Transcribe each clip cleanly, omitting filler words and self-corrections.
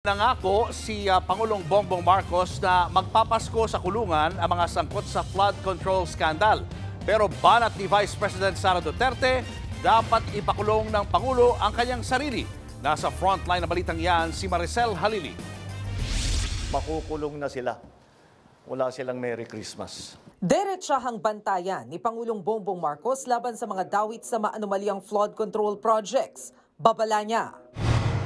Nangako si Pangulong Bongbong Marcos na magpapasko sa kulungan ang mga sangkot sa flood control scandal. Pero banat ni Vice President Sara Duterte, dapat ipakulong ng Pangulo ang kanyang sarili. Nasa frontline na balitang yan si Maricel Halili. Makukulong na sila. Wala silang Merry Christmas. Diretsahang bantayan ni Pangulong Bongbong Marcos laban sa mga dawit sa maanomaliang flood control projects. Babala niya.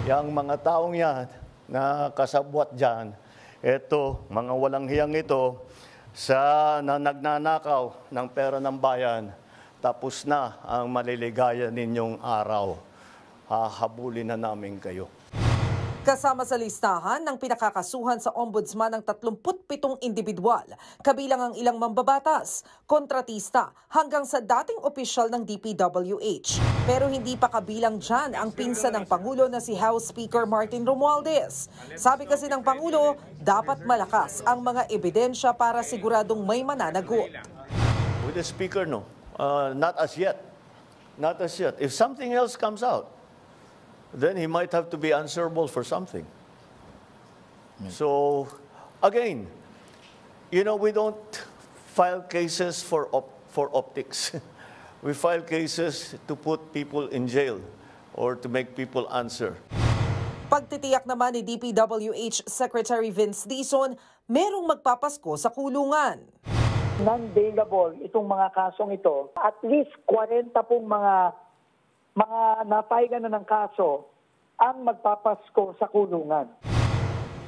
Yang mga taong yan na kasabwat dyan, eto, mga walang hiyang ito, na nagnanakaw ng pera ng bayan, tapos na ang maliligaya ninyong araw. Hahabulin na namin kayo. Kasama sa listahan ng pinakakasuhan sa ombudsman ng 37 individual, kabilang ang ilang mambabatas, kontratista hanggang sa dating opisyal ng DPWH. Pero hindi pa kabilang dyan ang pinsan ng Pangulo na si House Speaker Martin Romualdez. Sabi kasi ng Pangulo, dapat malakas ang mga ebidensya para siguradong may mananagot. With the Speaker, no. Not as yet. Not as yet. If something else comes out, then he might have to be answerable for something. So, again, you know, we don't file cases for optics. We file cases to put people in jail or to make people answer. Pagtitiyak naman ni DPWH Secretary Vince Dizon, merong magpapasko sa kulungan. Non-bailable itong mga kasong ito. At least 40 pong mga napaigan na ng kaso ang magpapasko sa kulungan.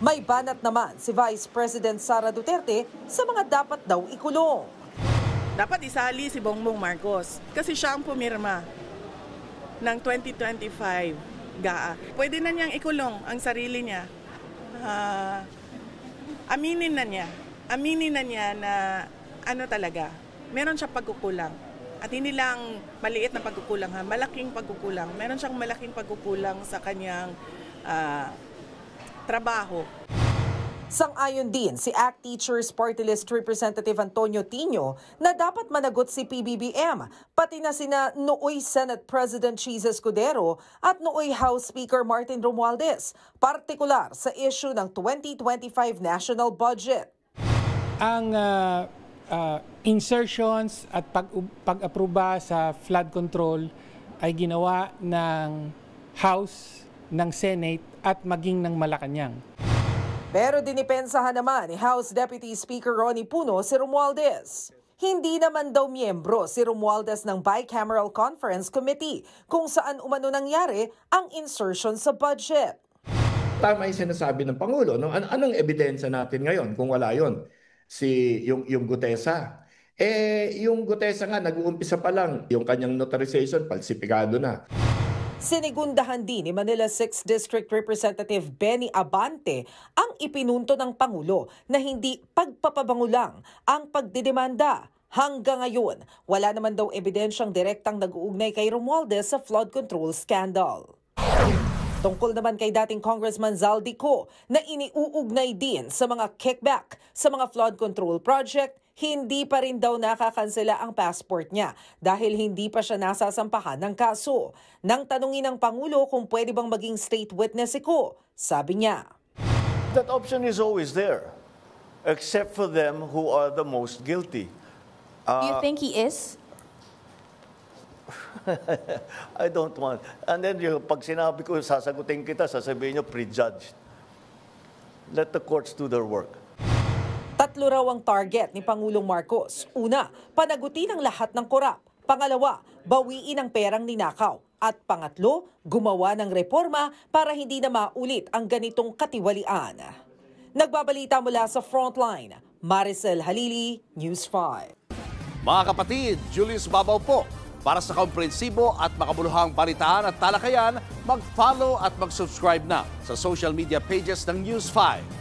May banat naman si Vice President Sara Duterte sa mga dapat daw ikulong. Dapat isali si Bongbong Marcos kasi siya ang pumirma ng 2025 GAA. Pwede na niyang ikulong ang sarili niya. Aminin na niya na ano talaga, meron siya pagkukulang. At hindi lang maliit na pagkukulang, malaking pagkukulang. Meron siyang malaking pagkukulang sa kanyang trabaho. Sang-ayon din si ACT Teachers Party List Representative Antonio Tino na dapat managot si PBBM, pati na sina nooy Senate President Cheese Escudero at nooy House Speaker Martin Romualdez, partikular sa issue ng 2025 national budget. Ang insertions at pag-aproba sa flood control ay ginawa ng House, ng Senate at maging ng Malacanang. Pero dinipensahan naman ni House Deputy Speaker Ronnie Puno si Romualdez. Hindi naman daw miyembro si Romualdez ng Bicameral Conference Committee kung saan umano nangyari ang insertion sa budget. Tama yung sinasabi ng Pangulo. No? Anong ebidensya natin ngayon kung wala yon? Yung Gutesa. Yung Gutesa nga, nag-uumpisa pa lang. Yung kanyang notarization, falsifikado na. Sinigundahan din ni Manila 6th District Representative Benny Abante ang ipinunto ng Pangulo na hindi pagpapabango lang ang pagdidemanda. Hanggang ngayon, wala naman daw ebidensyang direktang nag-uugnay kay Romualdez sa flood control scandal. Tungkol naman kay dating Congressman Zaldico na iniuugnay din sa mga kickback sa mga flood control project, hindi pa rin daw nakakansela ang passport niya dahil hindi pa siya nasasampahan ng kaso. Nang tanungin ng Pangulo kung pwede bang maging state witness si Ko, sabi niya, That option is always there, except for them who are the most guilty. Do you think he is? I don't want. And then pag sinabi ko, sasagutin kita, sasabihin nyo, prejudged. Let the courts do their work. 3 raw ang target ni Pangulong Marcos. Una, panagutin ang lahat ng korap. Pangalawa, bawiin ang perang ninakaw. At pangatlo, gumawa ng reforma para hindi na maulit ang ganitong katiwalian. Nagbabalita mula sa Frontline, Maricel Halili, News 5. Mga kapatid, Julius Babaw po. Para sa komprehensibo at makabuluhang balitaan at talakayan, mag-follow at mag-subscribe na sa social media pages ng News 5.